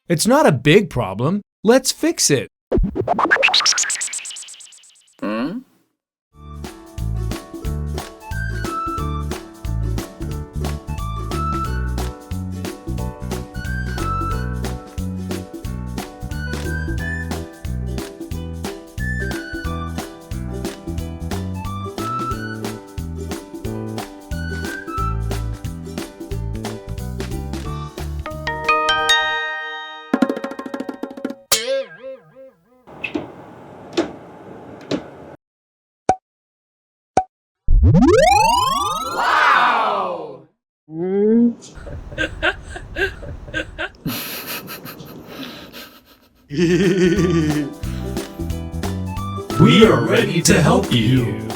It's not a big problem. Let's fix it. Wow! We are ready to help you.